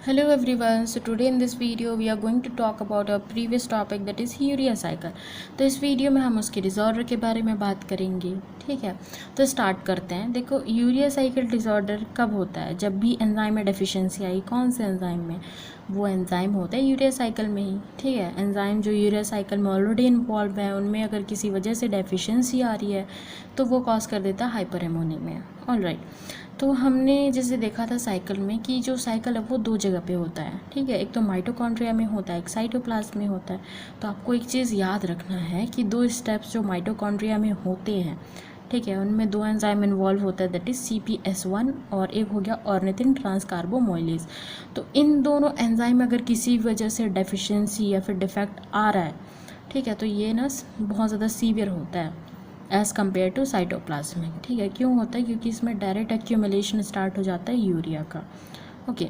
Hello everyone, so today in this video we are going to talk about our previous topic that is urea cycle. तो इस video में हम उसके disorder के बारे में बात करेंगे। ठीक है, तो स्टार्ट करते हैं। देखो, यूरिया साइकिल डिसऑर्डर कब होता है? जब भी एंजाइम में डेफिशिएंसी आई। कौन से एंजाइम में? वो एंजाइम होता है यूरिया साइकिल में ही। ठीक है, एंजाइम जो यूरिया साइकिल में ऑलरेडी इन्वॉल्व है उनमें अगर किसी वजह से डेफिशिएंसी आ रही है तो वो कॉज कर देता है हाइपर एमोनीमिया। ऑलराइट, तो हमने जैसे देखा था साइकिल में कि जो साइकिल है वो दो जगह पे होता है। ठीक है, एक तो माइटोकॉन्ड्रिया में होता है, एक साइटोप्लाज्म में होता है। तो आपको एक चीज़ याद रखना है कि दो स्टेप्स जो माइटोकॉन्ड्रिया में होते हैं, ठीक है, उनमें दो एंजाइम इन्वॉल्व होता है, दैट इज CPS1 और एक हो गया ऑर्निथिन ट्रांसकार्बोमोइलेज। तो इन दोनों एंजाइम में अगर किसी वजह से डेफिशिएंसी या फिर डिफेक्ट आ रहा है, ठीक है, तो ये ना बहुत ज़्यादा सीवियर होता है एज़ कम्पेयर टू साइटोप्लाज्मिक। ठीक है, क्यों होता है? क्योंकि इसमें डायरेक्ट एक्यूमुलेशन स्टार्ट हो जाता है यूरिया का। ओके,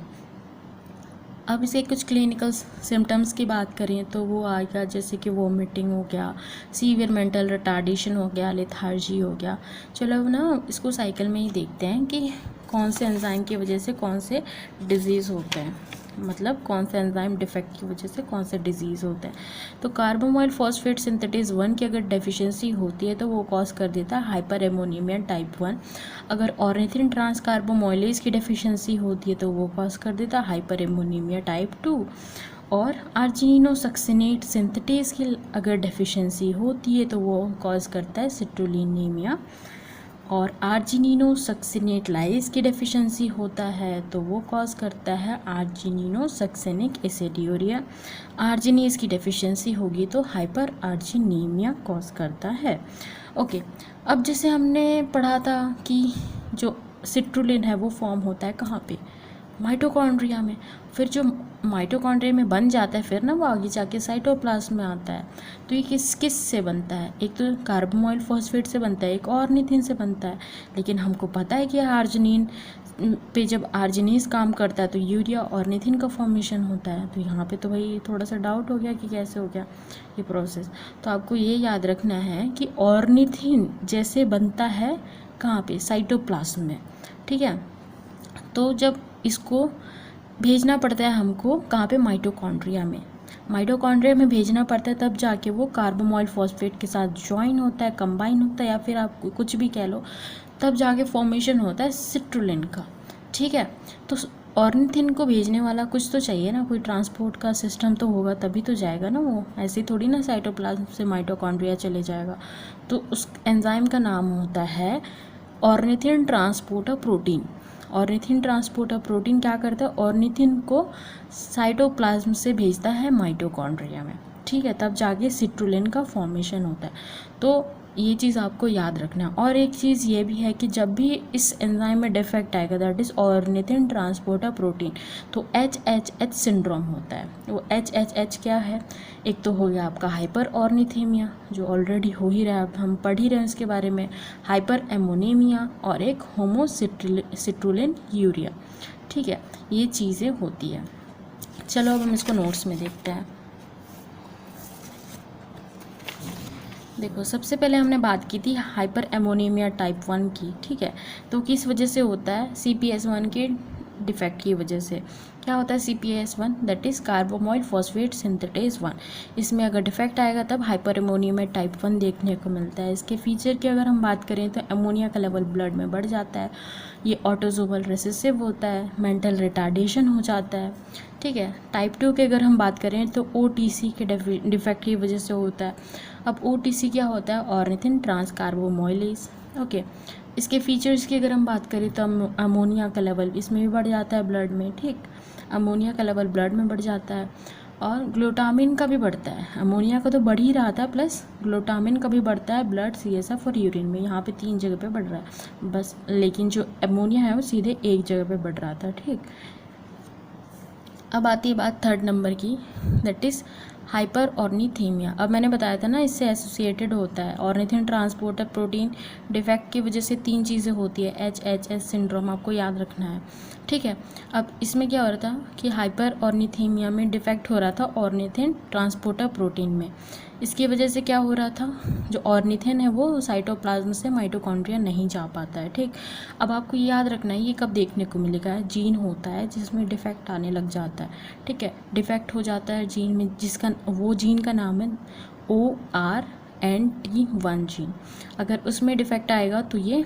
अब इसे कुछ क्लिनिकल सिम्टम्स की बात करें तो वो आएगा जैसे कि वोमिटिंग हो गया, सीवियर मेंटल रिटार्डेशन हो गया, लेथार्जी हो गया। चलो अब ना इसको साइकिल में ही देखते हैं कि कौन से एंजाइम की वजह से कौन से डिजीज़ होते हैं, मतलब कौन से एंजाइम डिफेक्ट की वजह से कौन से डिजीज़ होते हैं। तो कार्बोमाइल फॉस्फेट सिंथेटेज 1 की अगर डेफिशिएंसी होती है तो वो कॉज कर देता है हाइपर एमोनीमिया टाइप 1। अगर ऑर्निथिन ट्रांसकार्बोमोइलेज की डेफिशिएंसी होती है तो वो कॉज कर देता है हाइपर एमोनीमिया टाइप 2। और आर्जिनिनोसक्सिनेट सिंथेटेज की अगर डेफिशिएंसी होती है तो वो कॉज करता है सिट्रुलिनीमिया। और आर्जिनिनोसक्सिनेट लाइज की डेफिशिएंसी होता है तो वो कॉज करता है आर्जिनिनोसक्सिनिक एसिड्यूरिया। आर्जिनीज की डेफिशिएंसी होगी तो हाइपर आर्जिनीमिया कॉज करता है। ओके, अब जैसे हमने पढ़ा था कि जो सिट्रुलिन है वो फॉर्म होता है कहाँ पे? माइटोकॉन्ड्रिया में। फिर जो माइटोकॉन्ड्रिया में बन जाता है फिर ना वो आगे जाके साइटोप्लाज्म में आता है। तो ये किस किस से बनता है? एक तो कार्बोमाइल फॉस्फेट से बनता है, एक ऑर्निथिन से बनता है। लेकिन हमको पता है कि आर्जिनिन पे जब आर्जिनीज काम करता है तो यूरिया ऑर्निथिन का फॉर्मेशन होता है। तो यहाँ पे तो भाई थोड़ा सा डाउट हो गया कि कैसे हो गया ये प्रोसेस। तो आपको ये याद रखना है कि ऑर्निथिन जैसे बनता है कहाँ पे? साइटोप्लाज्म में। ठीक है, तो जब इसको भेजना पड़ता है हमको कहाँ पे? माइटोकॉन्ड्रिया में। माइटोकॉन्ड्रिया में भेजना पड़ता है तब जाके वो कार्बोमाइल फॉस्फेट के साथ ज्वाइन होता है, कंबाइन होता है, या फिर आप कुछ भी कह लो, तब जाके फॉर्मेशन होता है सिट्रुलिन का। ठीक है, तो ऑर्निथिन को भेजने वाला कुछ तो चाहिए ना, कोई ट्रांसपोर्ट का सिस्टम तो होगा तभी तो जाएगा ना वो। ऐसे थोड़ी ना साइटोप्लाज्म से माइटोकॉन्ड्रिया चले जाएगा। तो उस एंजाइम का नाम होता है ornithine transporter protein. Ornithine transporter protein क्या करता है? ऑर्निथिन को साइटोप्लाज्म से भेजता है माइटोकॉन्ड्रिया में। ठीक है, तब जाके सिट्रुलिन का फॉर्मेशन होता है। तो ये चीज़ आपको याद रखना है। और एक चीज़ ये भी है कि जब भी इस एंजाइम में डिफेक्ट आएगा, that is ornithine transporter protein, तो HHH सिंड्रोम होता है। वो HHH क्या है? एक तो हो गया आपका हाइपर ऑर्निथीमिया जो ऑलरेडी हो ही रहा है, अब हम पढ़ ही रहे हैं इसके बारे में, हाइपर एमोनीमिया, और एक होमोसिट्रुलिन यूरिया। ठीक है, ये चीज़ें होती है। चलो अब हम इसको नोट्स में देखते हैं। देखो, सबसे पहले हमने बात की थी हाइपर एमोनीमिया टाइप 1 की। ठीक है, तो किस वजह से होता है? CPS1 के डिफेक्ट की वजह से। क्या होता है CPS1? That is carbamoyl phosphate synthetase 1। इसमें अगर डिफेक्ट आएगा तब हाइपर एमोनीमिया टाइप 1 देखने को मिलता है। इसके फीचर की अगर हम बात करें तो अमोनिया का लेवल ब्लड में बढ़ जाता है, ये ऑटोसोमल रिसेसिव होता है, मेंटल रिटार्डेशन हो जाता है। ठीक है, टाइप 2 की अगर हम बात करें तो OTC के डिफेक्ट की वजह से होता है। अब OTC क्या होता है? ऑर्निथिन ट्रांसकार्बोमोइलेज। ओके, इसके फीचर्स की अगर हम बात करें तो अमोनिया का लेवल इसमें भी बढ़ जाता है ब्लड में। ठीक, अमोनिया का लेवल ब्लड में बढ़ जाता है, और ग्लूटामिन का भी बढ़ता है। अमोनिया का तो बढ़ ही रहा था, प्लस ग्लूटामिन का भी बढ़ता है ब्लड, CSF और यूरिन में। यहाँ पे 3 जगह पे बढ़ रहा है बस, लेकिन जो अमोनिया है वो सीधे एक जगह पे बढ़ रहा था। ठीक, अब आती है बात थर्ड नंबर की, दैट इज़ हाइपर ऑर्निथीमिया, अब मैंने बताया था ना इससे एसोसिएटेड होता है ऑर्निथिन ट्रांसपोर्टर प्रोटीन डिफेक्ट की वजह से 3 चीज़ें होती है, HHS सिंड्रोम, आपको याद रखना है, ठीक है। अब इसमें क्या हो रहा था कि हाइपर ऑर्निथीमिया में डिफेक्ट हो रहा था ऑर्निथिन ट्रांसपोर्टर प्रोटीन में। इसकी वजह से क्या हो रहा था, जो ऑर्निथिन है वो साइटोप्लाज्म से माइटोकॉन्ड्रिया नहीं जा पाता है, ठीक। अब आपको ये याद रखना है ये कब देखने को मिलेगा, जीन होता है जिसमें डिफेक्ट आने लग जाता है, ठीक है। डिफेक्ट हो जाता है जीन में, जिसका वो जीन का नाम है ORNT1 जीन। अगर उसमें डिफेक्ट आएगा तो ये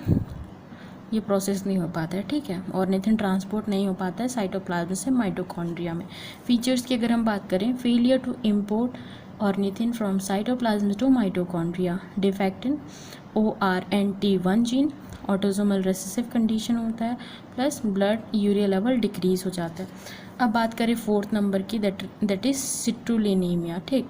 प्रोसेस नहीं हो पाता है, ठीक है। ऑर्निथिन ट्रांसपोर्ट नहीं हो पाता है साइटोप्लाज्म से माइटोकॉन्ड्रिया में। फीचर्स की अगर हम बात करें, failure to import ornithine from cytoplasm to mitochondria, defect in ORNT1 gene, autosomal recessive condition होता है, plus blood urea level decrease हो जाता है। अब बात करें 4th नंबर की, दैट इज सिट्रुलिनीमिया, ठीक।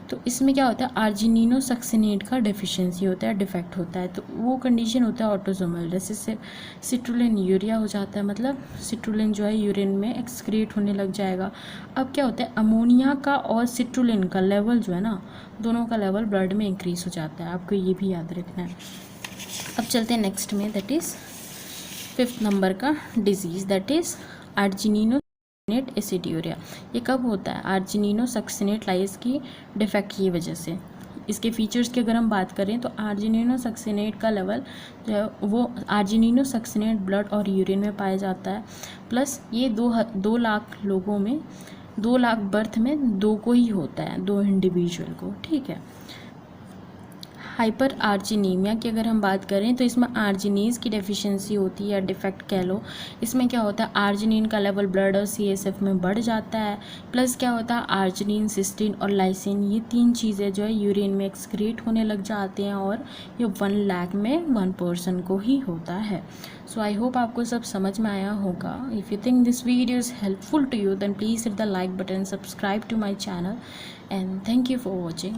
तो इसमें क्या होता है, आर्जिनिनोसक्सिनेट का डेफिशिएंसी होता है, डिफेक्ट होता है, तो वो कंडीशन होता है ऑटोसोमल रिसेसिव। सिट्रुलिन यूरिया हो जाता है, मतलब सिट्रुलिन जो है यूरिन में एक्सक्रीट होने लग जाएगा। अब क्या होता है, अमोनिया का और सिट्रुलिन का लेवल जो है ना, दोनों का लेवल ब्लड में इंक्रीज हो जाता है, आपको ये भी याद रखना है। अब चलते हैं नेक्स्ट में, दैट इज़ 5th नंबर का डिजीज़, दैट इज़ आर्जिनिनोसक्सिनेट एसिड्यूरिया। ये कब होता है, आर्जिनिनोसक्सिनेट लाइस की डिफेक्ट की वजह से। इसके फीचर्स की अगर हम बात करें तो आर्जिनिनोसक्सिनेट का लेवल जो है वो आर्जिनिनोसक्सिनेट ब्लड और यूरिन में पाया जाता है, प्लस ये 2 लाख लोगों में 2 लाख बर्थ में 2 को ही होता है, 2 इंडिविजुअल को, ठीक है। हाइपर आर्जिनीमिया की अगर हम बात करें तो इसमें आर्जिनीज की डेफिशिएंसी होती है या डिफेक्ट कह लो। इसमें क्या होता है, आर्जिनिन का लेवल ब्लड और CSF में बढ़ जाता है, प्लस क्या होता है, आर्जिनिन, सिस्टीन और लाइसिन, ये 3 चीज़ें जो है यूरिन में एक्सक्रीट होने लग जाते हैं, और ये 1 लाख में 1 पर्सन को ही होता है। सो आई होप आपको सब समझ में आया होगा। If you think this video is helpful to you then please hit the like button, subscribe to my channel, and thank you for watching.